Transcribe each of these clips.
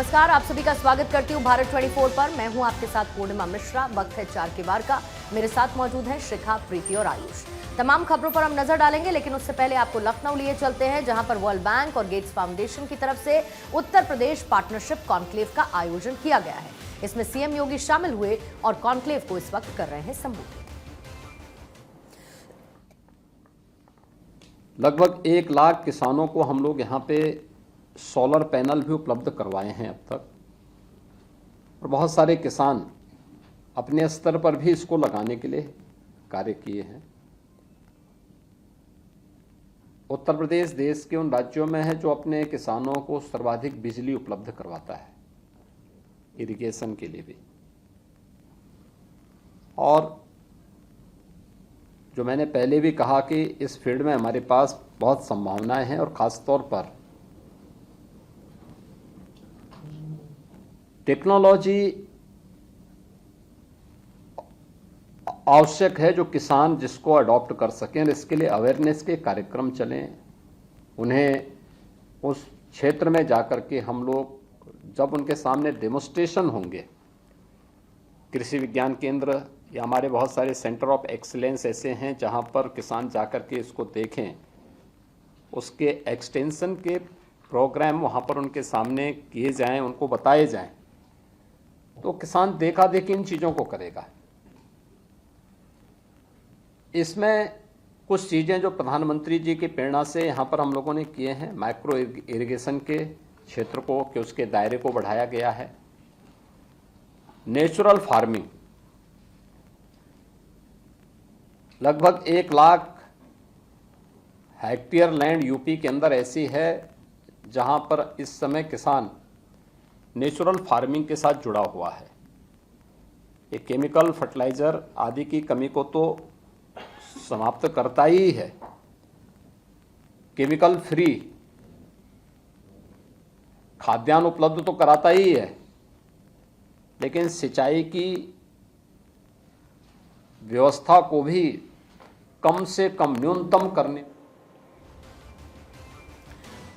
नमस्कार, आप सभी का स्वागत करती हूँ भारत 24 पर। मैं हूँ आपके साथ पूर्णिमा मिश्रा। वक्त है 4 के बार का। मेरे साथ मौजूद हैं शिखा, प्रीति और आयुष। तमाम खबरों पर हम नजर डालेंगे, लेकिन उससे पहले आपको लखनऊ लिए चलते हैं, जहां पर वर्ल्ड बैंक और गेट्स फाउंडेशन की तरफ से उत्तर प्रदेश पार्टनरशिप कॉन्क्लेव का आयोजन किया गया है। इसमें सीएम योगी शामिल हुए और कॉन्क्लेव को इस वक्त कर रहे हैं संबोधित। लगभग 1 लाख किसानों को हम लोग यहाँ पे सोलर पैनल भी उपलब्ध करवाए हैं अब तक, और बहुत सारे किसान अपने स्तर पर भी इसको लगाने के लिए कार्य किए हैं। उत्तर प्रदेश देश के उन राज्यों में है जो अपने किसानों को सर्वाधिक बिजली उपलब्ध करवाता है, इरिगेशन के लिए भी। और जो मैंने पहले भी कहा कि इस फील्ड में हमारे पास बहुत संभावनाएं हैं, और खास तौर पर टेक्नोलॉजी आवश्यक है जो किसान जिसको अडॉप्ट कर सकें, और इसके लिए अवेयरनेस के कार्यक्रम चलें। उन्हें उस क्षेत्र में जाकर के हम लोग जब उनके सामने डेमोस्ट्रेशन होंगे, कृषि विज्ञान केंद्र या हमारे बहुत सारे सेंटर ऑफ एक्सीलेंस ऐसे हैं जहां पर किसान जाकर के इसको देखें, उसके एक्सटेंशन के प्रोग्राम वहां पर उनके सामने किए जाएं, उनको बताए जाएं, तो किसान देखा देखी इन चीज़ों को करेगा। इसमें कुछ चीज़ें जो प्रधानमंत्री जी की प्रेरणा से यहाँ पर हम लोगों ने किए हैं, माइक्रो इरिगेशन के क्षेत्र को कि उसके दायरे को बढ़ाया गया है। नेचुरल फार्मिंग, लगभग 1 लाख हेक्टेयर लैंड यूपी के अंदर ऐसी है जहाँ पर इस समय किसान नेचुरल फार्मिंग के साथ जुड़ा हुआ है। ये केमिकल फर्टिलाइजर आदि की कमी को तो समाप्त करता ही है, केमिकल फ्री खाद्यान्न उपलब्ध तो कराता ही है, लेकिन सिंचाई की व्यवस्था को भी कम से कम न्यूनतम करने।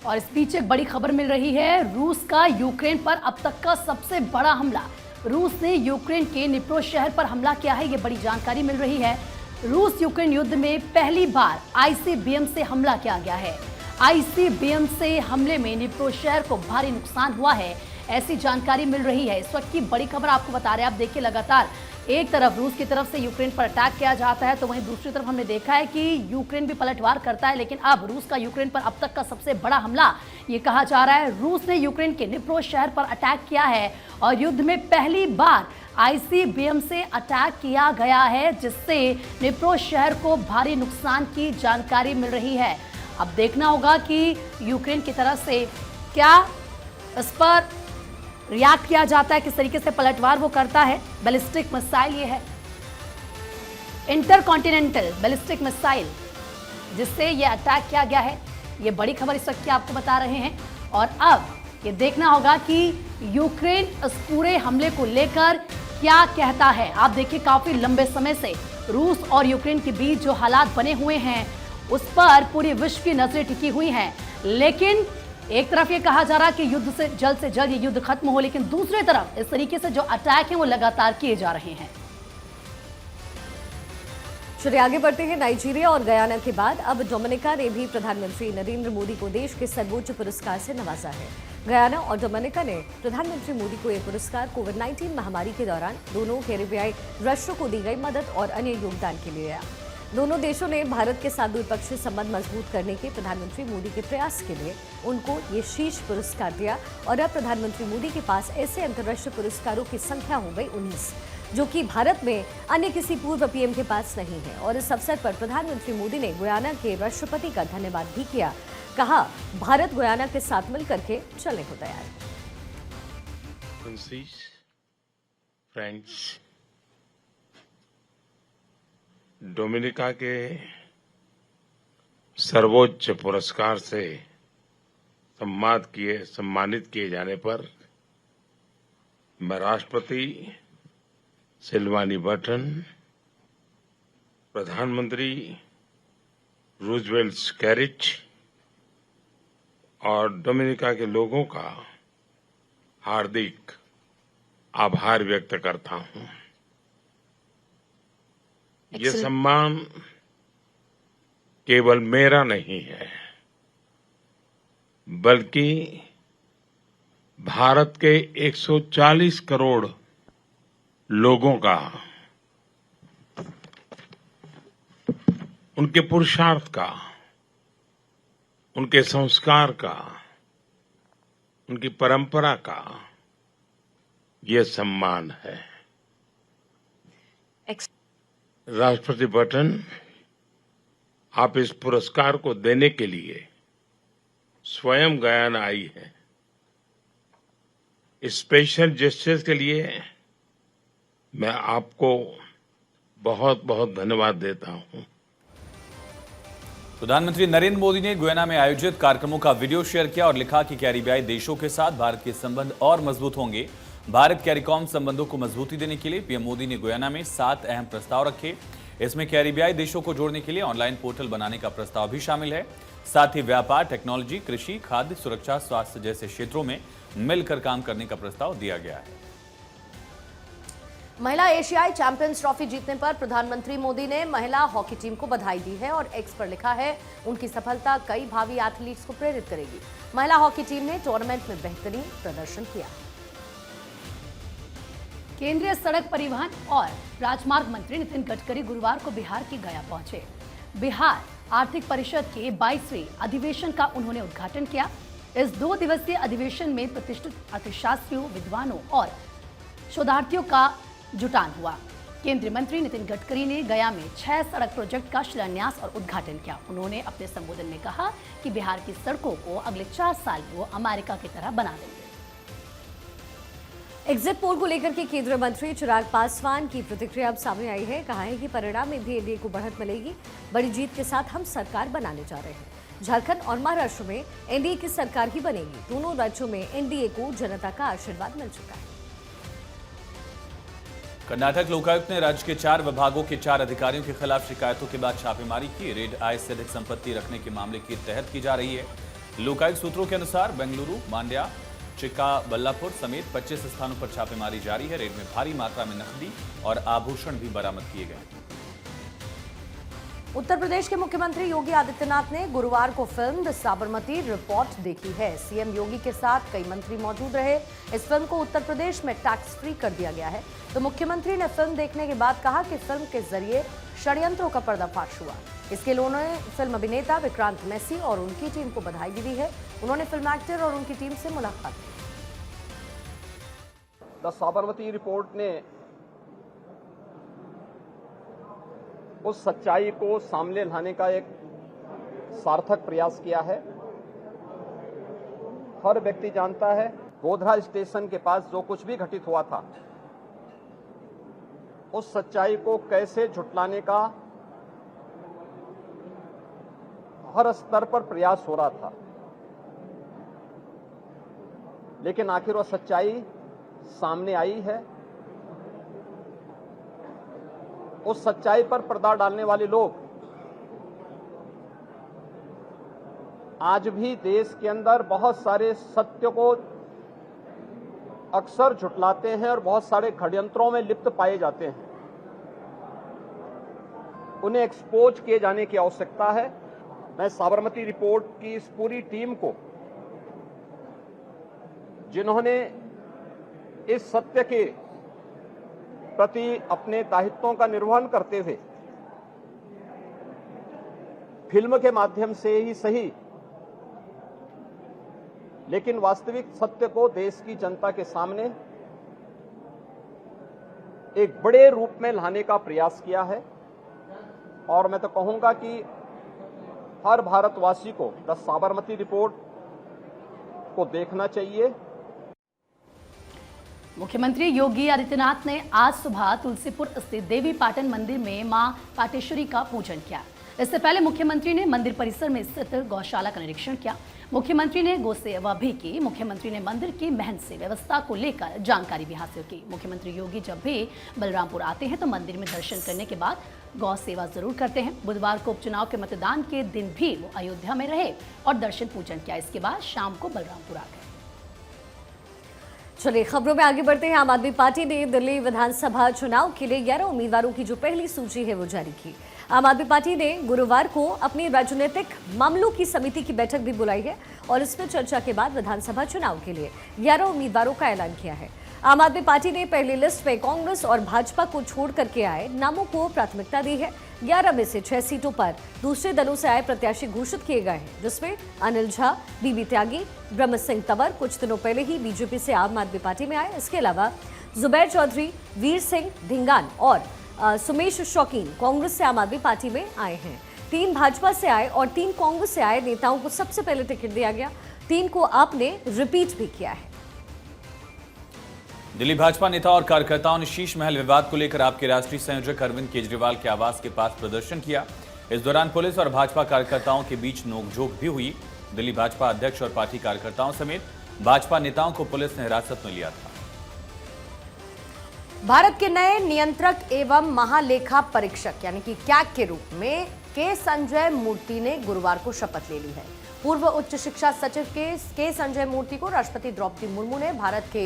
और इस बीच एक बड़ी खबर मिल रही है, रूस का यूक्रेन पर अब तक का सबसे बड़ा हमला। रूस ने यूक्रेन के निप्रो शहर पर हमला किया है, ये बड़ी जानकारी मिल रही है। रूस यूक्रेन युद्ध में पहली बार आईसीबीएम से हमला किया गया है। आईसीबीएम से हमले में निप्रो शहर को भारी नुकसान हुआ है, ऐसी जानकारी मिल रही है। इस वक्त की बड़ी खबर आपको बता रहे हैं। आप देखिए, लगातार एक तरफ रूस की तरफ से यूक्रेन पर अटैक किया जाता है, तो वहीं दूसरी तरफ हमने देखा है कि यूक्रेन भी पलटवार करता है। लेकिन अब रूस का यूक्रेन पर अब तक का सबसे बड़ा हमला ये कहा जा रहा है। रूस ने यूक्रेन के निप्रो शहर पर अटैक किया है और युद्ध में पहली बार आईसीबीएम से अटैक किया गया है, जिससे निप्रो शहर को भारी नुकसान की जानकारी मिल रही है। अब देखना होगा कि यूक्रेन की तरफ से क्या इस पर रिएक्ट किया जाता है, किस तरीके से पलटवार वो करता है। बैलिस्टिक मिसाइल ये है, इंटरकॉन्टिनेंटल बैलिस्टिक मिसाइल, जिससे ये अटैक किया गया है। ये बड़ी खबर इस वक्त की आपको बता रहे हैं। और अब ये देखना होगा कि यूक्रेन इस पूरे हमले को लेकर क्या कहता है। आप देखिए, काफी लंबे समय से रूस और यूक्रेन के बीच जो हालात बने हुए हैं, उस पर पूरे विश्व की नजरें टिकी हुई हैं। लेकिन एक तरफ ये कहा जा रहा है कि युद्ध से जल्द ये युद्ध खत्म हो, लेकिन दूसरी तरफ इस तरीके से जो अटैक हैं वो लगातार किए जा रहे हैं। चलिए आगे बढ़ते हैं। नाइजीरिया और गयाना के बाद अब डोमिनिका ने भी प्रधानमंत्री नरेंद्र मोदी को देश के सर्वोच्च पुरस्कार से नवाजा है। गयाना और डोमिनिका ने प्रधानमंत्री मोदी को यह पुरस्कार कोविड-19 महामारी के दौरान दोनों कैरिबियाई राष्ट्रों को दी गई मदद और अन्य योगदान के लिए दिया। दोनों देशों ने भारत के साथ द्विपक्षीय संबंध मजबूत करने के प्रधानमंत्री मोदी के प्रयास के लिए उनको ये शीर्ष पुरस्कार दिया। और अब प्रधानमंत्री मोदी के पास ऐसे अंतर्राष्ट्रीय पुरस्कारों की संख्या हो गई 19, जो कि भारत में अन्य किसी पूर्व पीएम के पास नहीं है। और इस अवसर पर प्रधानमंत्री मोदी ने गुयाना के राष्ट्रपति का धन्यवाद भी किया। कहा, भारत गुयाना के साथ मिलकर के चलने को तैयार है। डोमिनिका के सर्वोच्च पुरस्कार से सम्मानित किए जाने पर मैं राष्ट्रपति सिल्वानी बर्टन, प्रधानमंत्री रूजवेल्ट स्कैरिच और डोमिनिका के लोगों का हार्दिक आभार व्यक्त करता हूं। ये सम्मान केवल मेरा नहीं है, बल्कि भारत के 140 करोड़ लोगों का, उनके पुरुषार्थ का, उनके संस्कार का, उनकी परंपरा का ये सम्मान है। राष्ट्रपति बटन, आप इस पुरस्कार को देने के लिए स्वयं गयाना आई है। इस स्पेशल जेस्चर के लिए मैं आपको बहुत बहुत धन्यवाद देता हूं। प्रधानमंत्री नरेंद्र मोदी ने गुयाना में आयोजित कार्यक्रमों का वीडियो शेयर किया और लिखा कि कैरिबियाई देशों के साथ भारत के संबंध और मजबूत होंगे। भारत कैरिकॉम संबंधों को मजबूती देने के लिए पीएम मोदी ने गुयाना में 7 अहम प्रस्ताव रखे। इसमें कैरिबियाई देशों को जोड़ने के लिए ऑनलाइन पोर्टल बनाने का प्रस्ताव भी शामिल है। साथ ही व्यापार, टेक्नोलॉजी, कृषि, खाद्य सुरक्षा, स्वास्थ्य जैसे क्षेत्रों में मिलकर काम करने का प्रस्ताव दिया गया है। महिला एशियाई चैंपियंस ट्रॉफी जीतने पर प्रधानमंत्री मोदी ने महिला हॉकी टीम को बधाई दी है और एक्स पर लिखा है, उनकी सफलता कई भावी एथलीट्स को प्रेरित करेगी। महिला हॉकी टीम ने टूर्नामेंट में बेहतरीन प्रदर्शन किया। केंद्रीय सड़क परिवहन और राजमार्ग मंत्री नितिन गडकरी गुरुवार को बिहार के गया पहुंचे। बिहार आर्थिक परिषद के 22वें अधिवेशन का उन्होंने उद्घाटन किया। इस 2 दिवसीय अधिवेशन में प्रतिष्ठित अर्थशास्त्रियों, विद्वानों और शोधार्थियों का जुटान हुआ। केंद्रीय मंत्री नितिन गडकरी ने गया में 6 सड़क प्रोजेक्ट का शिलान्यास और उद्घाटन किया। उन्होंने अपने संबोधन में कहा कि बिहार की सड़कों को अगले 4 साल वो अमेरिका की तरह बना देंगे। एग्जिट पोल को लेकर के केंद्रीय मंत्री चिराग पासवान की प्रतिक्रिया अब सामने आई है। कहा है कि परिणाम में भी एनडीए को बढ़त मिलेगी। बड़ी जीत के साथ हम सरकार बनाने जा रहे हैं। झारखंड और महाराष्ट्र में एनडीए की सरकार ही बनेगी। दोनों राज्यों में एनडीए को जनता का आशीर्वाद मिल चुका है। कर्नाटक लोकायुक्त ने राज्य के 4 विभागों के 4 अधिकारियों के खिलाफ शिकायतों के बाद छापेमारी की। रेड आय से अधिक संपत्ति रखने के मामले के तहत की जा रही है। लोकायुक्त सूत्रों के अनुसार बेंगलुरु, मांड्या, चिक्काबल्लापुर समेत 25 स्थानों पर छापेमारी जारी है। रेड में भारी मात्रा में नकदी और आभूषण भी बरामद किए गए। उत्तर प्रदेश के मुख्यमंत्री योगी आदित्यनाथ ने गुरुवार को फिल्म द साबरमती रिपोर्ट देखी है। सीएम योगी के साथ कई मंत्री मौजूद रहे। इस फिल्म को उत्तर प्रदेश में टैक्स फ्री कर दिया गया है। तो मुख्यमंत्री ने फिल्म देखने के बाद कहा कि फिल्म के जरिए षड्यंत्रों का पर्दाफाश हुआ। इसके लिए उन्होंने फिल्म अभिनेता विक्रांत मैसी और उनकी टीम को बधाई भी दी है। उन्होंने फिल्म एक्टर और उनकी टीम से मुलाकात की। द साबरमती रिपोर्ट ने उस सच्चाई को सामने लाने का एक सार्थक प्रयास किया है। हर व्यक्ति जानता है गोधरा स्टेशन के पास जो कुछ भी घटित हुआ था, उस सच्चाई को कैसे झुटलाने का हर स्तर पर प्रयास हो रहा था, लेकिन आखिर वह सच्चाई सामने आई है। उस सच्चाई पर पर्दा डालने वाले लोग आज भी देश के अंदर बहुत सारे सत्य को अक्सर झुटलाते हैं और बहुत सारे षड्यंत्रों में लिप्त पाए जाते हैं। उन्हें एक्सपोज किए जाने की आवश्यकता है। मैं साबरमती रिपोर्ट की इस पूरी टीम को, जिन्होंने इस सत्य के प्रति अपने दायित्वों का निर्वहन करते हुए फिल्म के माध्यम से ही सही, लेकिन वास्तविक सत्य को देश की जनता के सामने एक बड़े रूप में लाने का प्रयास किया है। और मैं तो कहूंगा कि हर भारतवासी को द साबरमती रिपोर्ट को देखना चाहिए। मुख्यमंत्री योगी आदित्यनाथ ने आज सुबह तुलसीपुर स्थित देवी पाटन मंदिर में मां पाटेश्वरी का पूजन किया। इससे पहले मुख्यमंत्री ने मंदिर परिसर में स्थित गौशाला का निरीक्षण किया। मुख्यमंत्री ने गौ सेवा भी की। मुख्यमंत्री ने मंदिर की महंत से व्यवस्था को लेकर जानकारी भी हासिल की। मुख्यमंत्री योगी जब भी बलरामपुर आते हैं तो मंदिर में दर्शन करने के बाद गौ सेवा जरूर करते हैं। बुधवार को उपचुनाव के मतदान के दिन भी वो अयोध्या में रहे और दर्शन पूजन किया। इसके बाद शाम को बलरामपुर आ गए। चलिए खबरों में आगे बढ़ते हैं। आम आदमी पार्टी ने दिल्ली विधानसभा चुनाव के लिए 11 उम्मीदवारों की जो पहली सूची है वो जारी की। आम आदमी पार्टी ने गुरुवार को अपनी राजनीतिक मामलों की समिति की बैठक भी बुलाई है और इसमें चर्चा के बाद विधानसभा चुनाव के लिए 11 उम्मीदवारों का ऐलान किया है। आम आदमी पार्टी ने पहली लिस्ट में कांग्रेस और भाजपा को छोड़ करके आए नामों को प्राथमिकता दी है। 11 में से 6 सीटों पर दूसरे दलों से आए प्रत्याशी घोषित किए गए हैं, जिसमें अनिल झा, बीबी त्यागी, ब्रह्म सिंह तंवर कुछ दिनों पहले ही बीजेपी से आम आदमी पार्टी में आए। इसके अलावा जुबैर चौधरी, वीर सिंह धिंगान और सुमेश शौकीन कांग्रेस से आम आदमी पार्टी में आए हैं। 3 भाजपा से आए और 3 कांग्रेस से आए नेताओं को सबसे पहले टिकट दिया गया। 3 को आपने रिपीट भी किया है। दिल्ली भाजपा नेता और कार्यकर्ताओं ने शीश महल विवाद को लेकर आपके राष्ट्रीय संयोजक अरविंद केजरीवाल के आवास के पास प्रदर्शन किया। इस दौरान पुलिस और भाजपा कार्यकर्ताओं के बीच नोकझोंक भी हुई। दिल्ली भाजपा अध्यक्ष और पार्टी कार्यकर्ताओं समेत भाजपा नेताओं को पुलिस ने हिरासत में लिया था। भारत के नए नियंत्रक एवं महालेखा परीक्षक यानी कि कैग के रूप में के संजय मूर्ति ने गुरुवार को शपथ ले ली है। पूर्व उच्च शिक्षा सचिव के संजय मूर्ति को राष्ट्रपति द्रौपदी मुर्मू ने भारत के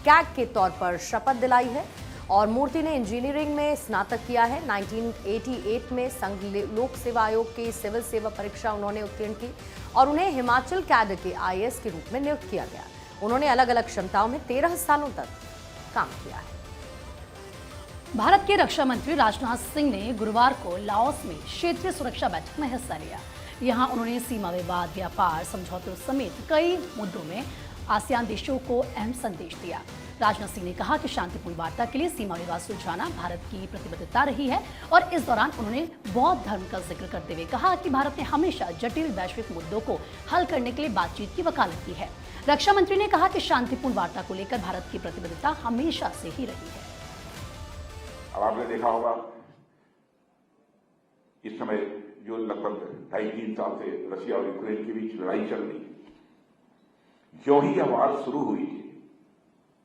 कैग के तौर पर शपथ दिलाई है और मूर्ति ने इंजीनियरिंग में स्नातक किया है। 1988 में संघ लोक सेवा आयोग की सिविल सेवा परीक्षा उन्होंने उत्तीर्ण की और उन्हें हिमाचल कैडर के IAS के रूप में नियुक्त किया गया। उन्होंने अलग अलग क्षमताओं में 13 सालों तक काम किया है। भारत के रक्षा मंत्री राजनाथ सिंह ने गुरुवार को लाओस में क्षेत्रीय सुरक्षा बैठक में हिस्सा लिया। यहां उन्होंने सीमा विवाद, व्यापार समझौतों समेत कई मुद्दों में आसियान देशों को अहम संदेश दिया। राजनाथ सिंह ने कहा कि शांतिपूर्ण वार्ता के लिए सीमा विवाद सुलझाना भारत की प्रतिबद्धता रही है और इस दौरान उन्होंने बौद्ध धर्म का जिक्र करते हुए कहा कि भारत ने हमेशा जटिल वैश्विक मुद्दों को हल करने के लिए बातचीत की वकालत की है। रक्षा मंत्री ने कहा कि शांतिपूर्ण वार्ता को लेकर भारत की प्रतिबद्धता हमेशा से ही रही है। अब आपने देखा होगा इस समय जो लगभग 2.5-3 साल से रशिया और यूक्रेन के बीच लड़ाई चल रही है, जो ही यह वार शुरू हुई थी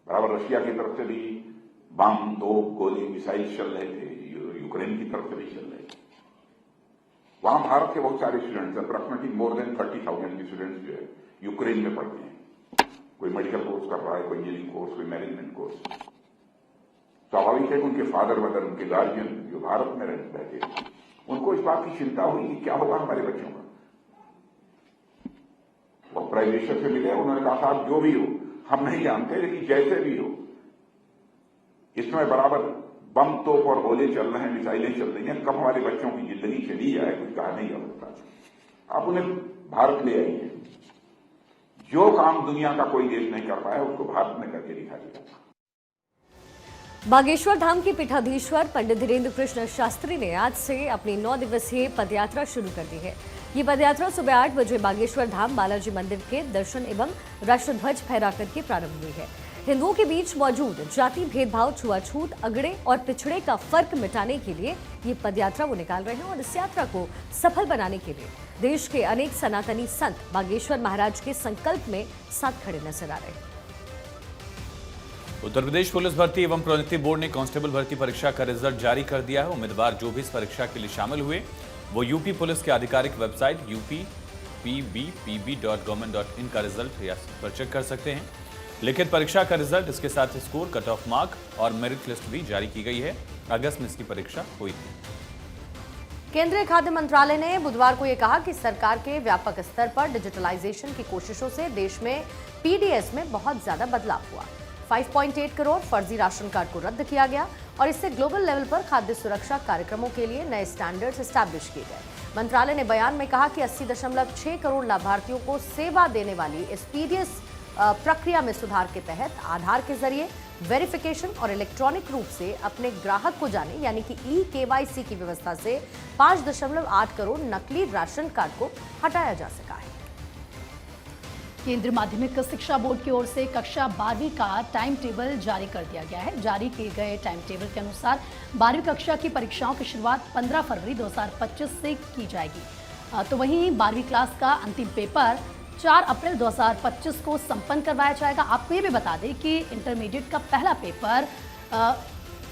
बराबर रशिया की तरफ से भी बम, तोप, गोली, मिसाइल चल रहे थे, यूक्रेन की तरफ से भी चल रहे थे। वहां भारत के बहुत सारे स्टूडेंट्स, अप्रोक्सीमेटली मोर देन 30,000 के स्टूडेंट्स जो है यूक्रेन में पढ़ते हैं। कोई मेडिकल कोर्स कर रहा है, कोई इंजीनियरिंग कोर्स, कोई मैनेजमेंट कोर्स। स्वाभाविक है कि उनके फादर मदर, उनके गार्जियन जो भारत में रहते हैं, उनको इस बात की चिंता हुई कि क्या होगा हमारे बच्चों का। वो प्राइम मिनिस्टर से मिले, उन्होंने कहा साहब जो भी हो हम नहीं जानते, लेकिन जैसे भी हो इस समय बराबर बम, तोप और गोले चल रहे हैं, मिसाइलें चल रही हैं, कब हमारे बच्चों की जिंदगी चली जाए कुछ कहा नहीं जा सकता। आप उन्हें भारत ले आइए। जो काम दुनिया का कोई देश नहीं कर पाया उसको भारत में करके दिखा दिया। बागेश्वर धाम के पीठाधीश्वर पंडित धीरेन्द्र कृष्ण शास्त्री ने आज से अपनी 9 दिवसीय पदयात्रा शुरू कर दी है। ये पदयात्रा सुबह 8 बजे बागेश्वर धाम बालाजी मंदिर के दर्शन एवं राष्ट्रध्वज फहरा करके प्रारंभ हुई है। हिंदुओं के बीच मौजूद जाति भेदभाव, छुआछूत, अगड़े और पिछड़े का फर्क मिटाने के लिए ये पदयात्रा वो निकाल रहे हैं और इस यात्रा को सफल बनाने के लिए देश के अनेक सनातनी संत बागेश्वर महाराज के संकल्प में साथ खड़े नजर आ रहे हैं। उत्तर प्रदेश पुलिस भर्ती एवं प्रोन्नति बोर्ड ने कांस्टेबल भर्ती परीक्षा का रिजल्ट जारी कर दिया है। उम्मीदवार जो भी इस परीक्षा के लिए शामिल हुए वो यूपी पुलिस के आधिकारिक वेबसाइट upbpb.government.in का रिजल्ट पर चेक कर सकते हैं। लिखित परीक्षा का रिजल्ट, इसके साथ स्कोर, कट ऑफ मार्क और मेरिट लिस्ट भी जारी की गई है। अगस्त में इसकी परीक्षा हुई थी। केंद्रीय खाद्य मंत्रालय ने बुधवार को यह कहा कि सरकार के व्यापक स्तर पर डिजिटलाइजेशन की कोशिशों से देश में पीडीएस में बहुत ज्यादा बदलाव हुआ। 5.8 करोड़ फर्जी राशन कार्ड को रद्द किया गया और इससे ग्लोबल लेवल पर खाद्य सुरक्षा कार्यक्रमों के लिए नए स्टैंडर्ड्स एस्टैब्लिश किए गए। मंत्रालय ने बयान में कहा कि 80.6 करोड़ लाभार्थियों को सेवा देने वाली इस पीडीएस प्रक्रिया में सुधार के तहत आधार के जरिए वेरिफिकेशन और इलेक्ट्रॉनिक रूप से अपने ग्राहक को जाने यानी कि ई-केवाईसी की व्यवस्था से 5.8 करोड़ नकली राशन कार्ड को हटाया जा सका है। केंद्रीय माध्यमिक शिक्षा बोर्ड की ओर से कक्षा 12वीं का टाइम टेबल जारी कर दिया गया है। जारी किए गए टाइम टेबल के अनुसार 12वीं कक्षा की परीक्षाओं की शुरुआत 15 फरवरी 2025 से की जाएगी। तो वहीं 12वीं क्लास का अंतिम पेपर 4 अप्रैल 2025 को संपन्न करवाया जाएगा। आपको ये भी बता दें कि इंटरमीडिएट का पहला पेपर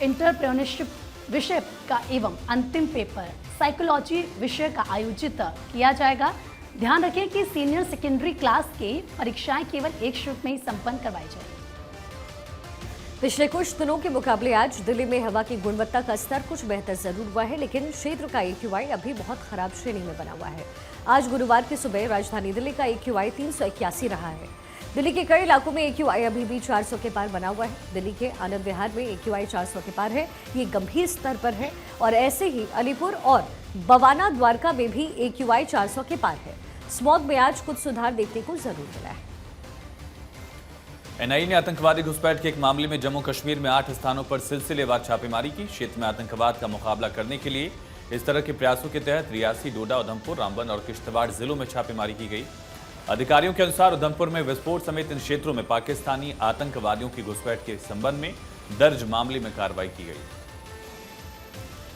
एंटरप्रेन्योरशिप विषय का एवं अंतिम पेपर साइकोलॉजी विषय का आयोजित किया जाएगा। ध्यान रखें कि सीनियर सेकेंडरी क्लास की परीक्षाएं केवल एक शिफ्ट में ही संपन्न करवाई जाएगी। पिछले कुछ दिनों के मुकाबले आज दिल्ली में हवा की गुणवत्ता का स्तर कुछ बेहतर जरूर हुआ है, लेकिन क्षेत्र का AQI अभी बहुत खराब श्रेणी में बना हुआ है। आज गुरुवार की सुबह राजधानी दिल्ली का AQI 381 रहा है। दिल्ली के कई इलाकों में AQI अभी भी 400 के पार बना हुआ है। दिल्ली के आनंद विहार में AQI 400 के पार है, ये गंभीर स्तर पर है। और ऐसे ही अलीपुर और बवाना द्वारका में भी AQI 400 के पार है। स्मॉग में आज कुछ सुधार देखने को जरूर मिला है। एनआईए ने आतंकवादी घुसपैठ के एक मामले में जम्मू कश्मीर में 8 स्थानों पर सिलसिलेवार छापेमारी की। क्षेत्र में आतंकवाद का मुकाबला करने के लिए इस तरह के प्रयासों के तहत रियासी, डोडा, उधमपुर, रामबन और किश्तवाड़ जिलों में छापेमारी की गई। अधिकारियों के अनुसार उधमपुर में विस्फोट समेत इन क्षेत्रों में पाकिस्तानी आतंकवादियों की घुसपैठ के संबंध में दर्ज मामले में कार्रवाई की गई।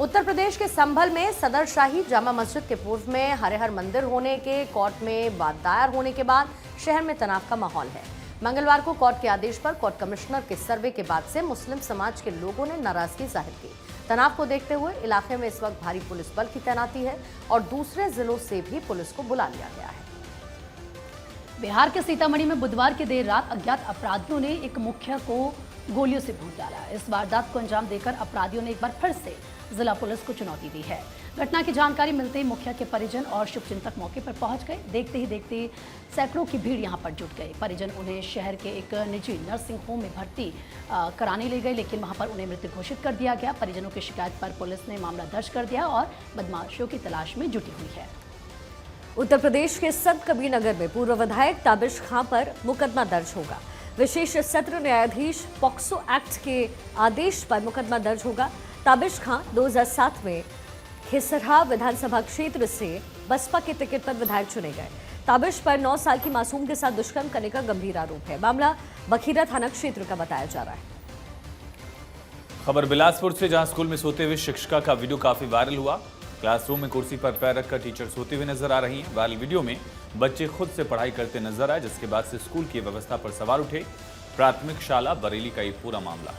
उत्तर प्रदेश के संभल में सदर शाही जामा मस्जिद के पूर्व में हरिहर मंदिर होने के कोर्ट में बात दायर होने के बाद शहर में तनाव का माहौल है। मंगलवार को कोर्ट के आदेश पर कोर्ट कमिश्नर के सर्वे के बाद से मुस्लिम समाज के लोगों ने नाराजगी जाहिर की। तनाव को देखते हुए इलाके में इस वक्त भारी पुलिस बल की तैनाती है और दूसरे जिलों से भी पुलिस को बुला लिया गया है। बिहार के सीतामढ़ी में बुधवार की देर रात अज्ञात अपराधियों ने एक मुखिया को गोलियों से भून डाला। इस वारदात को अंजाम देकर अपराधियों ने एक बार फिर से जिला पुलिस को चुनौती दी है। घटना की जानकारी मिलते ही मुखिया के परिजन और शुभचिंतक मौके पर पहुंच गए। देखते ही देखते सैकड़ों की भीड़ यहां पर जुट गई। परिजन उन्हें शहर के एक निजी नर्सिंग होम में भर्ती कराने ले गए, लेकिन वहां पर उन्हें मृत घोषित कर दिया गया। परिजनों की शिकायत पर पुलिस ने मामला दर्ज कर दिया और बदमाशियों की तलाश में जुटी हुई है। उत्तर प्रदेश के संत कबीरनगर में पूर्व विधायक ताबिश खां पर मुकदमा दर्ज होगा। विशेष सत्र न्यायाधीश पॉक्सो एक्ट के आदेश पर मुकदमा दर्ज होगा। ताबिश खां 2007 में खिसरहा विधानसभा क्षेत्र से बसपा के टिकट पर विधायक चुने गए। ताबिश पर 9 साल की मासूम के साथ दुष्कर्म करने का गंभीर आरोप है। मामला बखीरा थाना क्षेत्र का बताया जा रहा है। खबर बिलासपुर से, जहां स्कूल में सोते हुए शिक्षिका का वीडियो काफी वायरल हुआ। क्लासरूम में कुर्सी पर पैर रखकर टीचर सोते हुए नजर आ रही हैं। वायरल वीडियो में बच्चे खुद से पढ़ाई करते नजर आए, जिसके बाद से स्कूल की व्यवस्था पर सवाल उठे। प्राथमिक शाला बरेली का ये पूरा मामला।